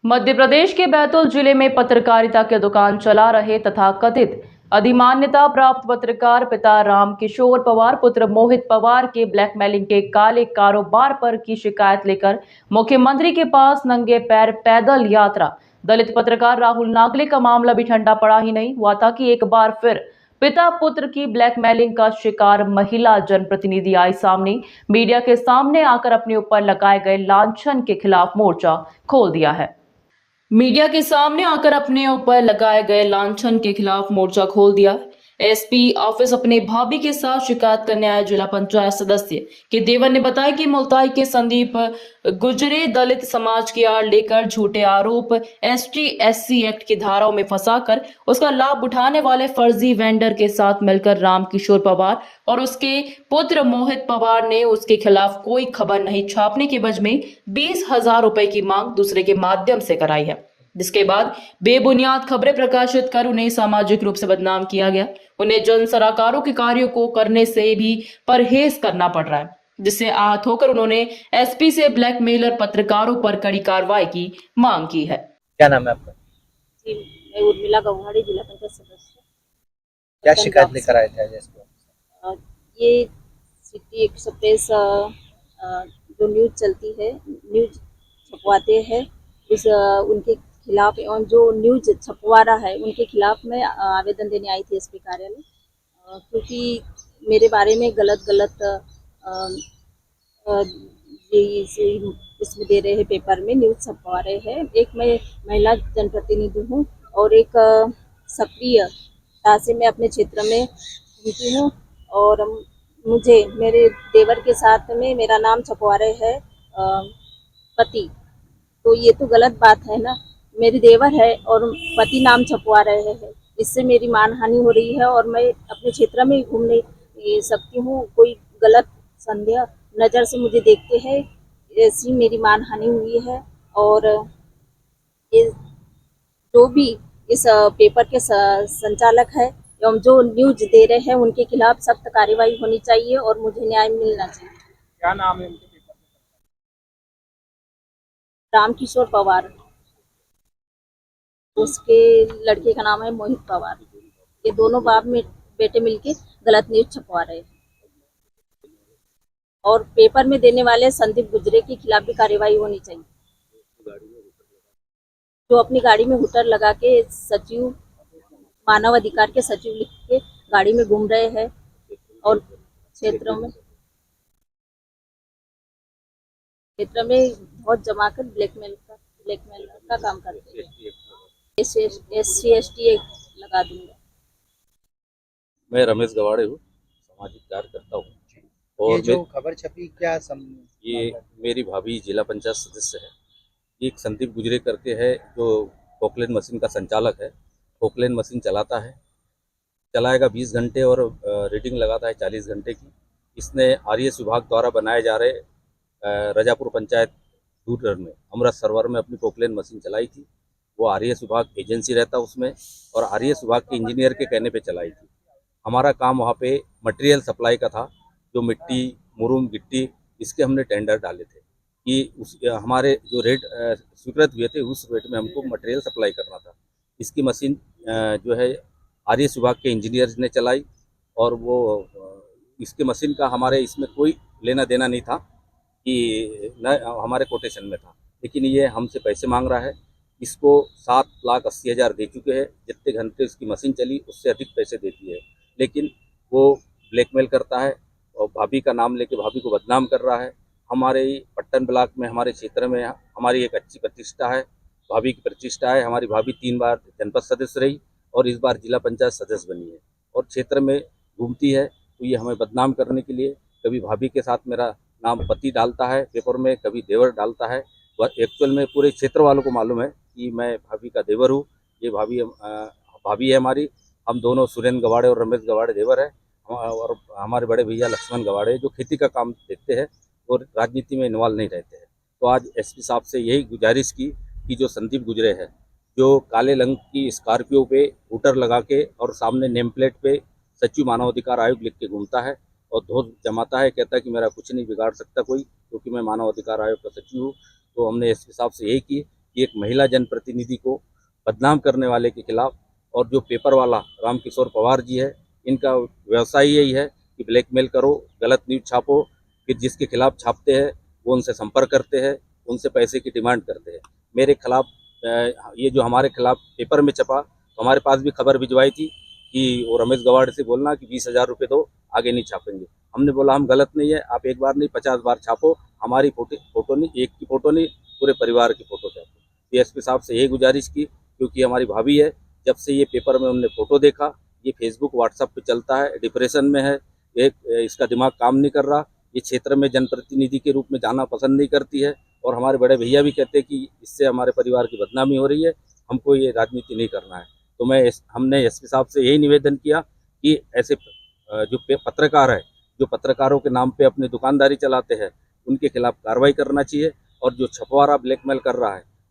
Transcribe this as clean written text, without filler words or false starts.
मध्य प्रदेश के बैतूल जिले में पत्रकारिता की दुकान चला रहे तथा कथित अधिमान्यता प्राप्त पत्रकार पिता रामकिशोर पवार पुत्र मोहित पवार के ब्लैकमेलिंग के काले कारोबार पर की शिकायत लेकर मुख्यमंत्री के पास नंगे पैर पैदल यात्रा। दलित पत्रकार राहुल नागले का मामला भी ठंडा पड़ा ही नहीं हुआ था कि एक बार फिर पिता पुत्र की ब्लैकमेलिंग का शिकार महिला जनप्रतिनिधि आई सामने। मीडिया के सामने आकर अपने ऊपर लगाए गए लांछन के खिलाफ मोर्चा खोल दिया है। मीडिया के सामने आकर अपने ऊपर लगाए गए लांछन के खिलाफ मोर्चा खोल दिया। एसपी ऑफिस अपने भाभी के साथ शिकायत करने आए जिला पंचायत सदस्य के देवर ने बताया कि मुल्ताई के संदीप गुजरे दलित समाज की आड़ लेकर झूठे आरोप ST/SC एक्ट की धाराओं में फंसाकर उसका लाभ उठाने वाले फर्जी वेंडर के साथ मिलकर रामकिशोर पवार और उसके पुत्र मोहित पवार ने उसके खिलाफ कोई खबर नहीं छापने के एवज में 20,000 रुपए की मांग दूसरे के माध्यम से कराई है, जिसके बाद बेबुनियाद खबरें प्रकाशित कर उन्हें सामाजिक रूप से बदनाम किया गया। उन्हें जन सराकारों के कार्यों को करने से भी परहेज करना पड़ रहा है, जिससे आहत होकर उन्होंने एसपी से ब्लैकमेलर पत्रकारों पर कड़ी कार्रवाई की मांग की है। क्या नाम है आपका? जी, मैं उर्मिला गौहाड़ी, जिला पंचायत सदस्य। क्या शिकायत लेकर आए थे आज एसपी ऑफिस? ये सिटी एक्सप्रेस जो न्यूज चलती है, न्यूज छपवाते हैं, उनके खिलाफ एवं जो न्यूज छपवा रहा है उनके खिलाफ मैं आवेदन देने आई थी एसपी कार्यालय, क्योंकि मेरे बारे में गलत इसमें दे रहे हैं, पेपर में न्यूज छपवा रहे हैं। एक मैं महिला जनप्रतिनिधि हूँ और एक सक्रियता से मैं अपने क्षेत्र में घूमती हूँ और मुझे मेरे देवर के साथ में मेरा नाम छपवा रहे हैं पति, तो ये तो गलत बात है ना। मेरी देवर है और पति नाम छपवा रहे हैं, इससे मेरी मानहानि हो रही है और मैं अपने क्षेत्र में घूम नहीं सकती हूँ। कोई गलत संदेह नज़र से मुझे देखते हैं, ऐसी मेरी मानहानि हुई है। और जो भी इस पेपर के संचालक है एवं जो न्यूज दे रहे हैं उनके खिलाफ सख्त कार्रवाई होनी चाहिए और मुझे न्याय मिलना चाहिए। क्या नाम है उनके पेपर? रामकिशोर पवार, उसके लड़के का नाम है मोहित पवार। ये दोनों बाप में बेटे मिलके गलत न्यूज छपवा रहे हैं और पेपर में देने वाले संदीप गुजरे के खिलाफ भी कार्रवाई होनी चाहिए, जो अपनी गाड़ी में हुटर लगा के सचिव मानव अधिकार के सचिव लिख के गाड़ी में घूम रहे हैं और क्षेत्रों में बहुत जमा कर ब्लैकमेल का काम करते हैं। SC/ST लगा दूंगा। मैं रमेश गवाड़े हूँ, सामाजिक कार्यकर्ता हूँ और ये जो खबर छपी क्या ये मेरी भाभी जिला पंचायत सदस्य है। एक संदीप गुजरे करके है जो पोकलेन मशीन का संचालक है, पोकलेन मशीन चलाता है, चलाएगा 20 घंटे और रेटिंग लगाता है 40 घंटे की। इसने RS विभाग द्वारा बनाए जा रहे रजापुर पंचायत दूर में अमृत सरोवर में अपनी पोकलेन मशीन चलाई थी। वो RS विभाग एजेंसी रहता उसमें और RS विभाग के इंजीनियर के कहने पे चलाई थी। हमारा काम वहाँ पे मटेरियल सप्लाई का था, जो मिट्टी मुरूम गिट्टी इसके हमने टेंडर डाले थे कि हमारे जो रेट स्वीकृत हुए थे उस रेट में हमको मटेरियल सप्लाई करना था। इसकी मशीन जो है RS विभाग के इंजीनियर्स ने चलाई और वो इसके मशीन का हमारे इसमें कोई लेना देना नहीं था कि न हमारे कोटेशन में था, लेकिन ये हमसे पैसे मांग रहा है। इसको 7,80,000 दे चुके हैं, जितने घंटे उसकी मशीन चली उससे अधिक पैसे देती है, लेकिन वो ब्लैकमेल करता है और भाभी का नाम लेके भाभी को बदनाम कर रहा है। हमारे पट्टन ब्लॉक में हमारे क्षेत्र में हमारी एक अच्छी प्रतिष्ठा है, भाभी की प्रतिष्ठा है। हमारी भाभी 3 बार जनपद सदस्य रही और इस बार जिला पंचायत सदस्य बनी है और क्षेत्र में घूमती है, तो ये हमें बदनाम करने के लिए कभी भाभी के साथ मेरा नाम पति डालता है पेपर में, कभी देवर डालता है। वह एक्चुअल में पूरे क्षेत्र वालों को मालूम है कि मैं भाभी का देवर हूँ। ये भाभी है हमारी। हम दोनों सुरेंद्र गवाड़े और रमेश गवाड़े देवर है और हमारे बड़े भैया लक्ष्मण गवाड़े जो खेती का काम देखते हैं और राजनीति में इन्वॉल्व नहीं रहते हैं। तो आज एसपी साहब से यही गुजारिश की कि जो संदीप गुजरे है, जो काले रंग की स्कॉर्पियो पे हूटर लगा के और सामने नेम प्लेट पे सचिव मानवाधिकार आयोग लिख के घूमता है और धोख जमाता है, कहता है कि मेरा कुछ नहीं बिगाड़ सकता कोई, क्योंकि मैं मानव अधिकार आयोग का सचिव हूँ। तो हमने एसपी साहब से यही की कि एक महिला जनप्रतिनिधि को बदनाम करने वाले के खिलाफ, और जो पेपर वाला रामकिशोर पवार जी है, इनका व्यवसाय यही है कि ब्लैकमेल करो, गलत न्यूज़ छापो, फिर जिसके खिलाफ छापते हैं वो उनसे संपर्क करते हैं, उनसे पैसे की डिमांड करते हैं। मेरे खिलाफ ये जो हमारे खिलाफ पेपर में छपा, तो हमारे पास भी खबर भिजवाई थी कि वो रमेश गवाड़ से बोलना कि 20,000 रुपये दो, आगे नहीं छापेंगे। हमने बोला हम गलत नहीं है, आप एक बार नहीं 50 बार छापो, हमारी फोटो नहीं, एक की फ़ोटो नहीं, पूरे परिवार की फ़ोटो छापो। डीएसपी साहब से यही गुजारिश की, क्योंकि हमारी भाभी है, जब से ये पेपर में हमने फ़ोटो देखा, ये फेसबुक व्हाट्सएप पे चलता है, डिप्रेशन में है, एक इसका दिमाग काम नहीं कर रहा, ये क्षेत्र में जनप्रतिनिधि के रूप में जाना पसंद नहीं करती है, और हमारे बड़े भैया भी कहते हैं कि इससे हमारे परिवार की बदनामी हो रही है, हमको ये राजनीति नहीं करना है। तो हमने एसपी साहब से यही निवेदन किया कि ऐसे जो पत्रकार है, जो पत्रकारों के नाम पे अपनी दुकानदारी चलाते हैं, उनके खिलाफ कार्रवाई करना चाहिए, और जो छपवारा ब्लैकमेल कर रहा है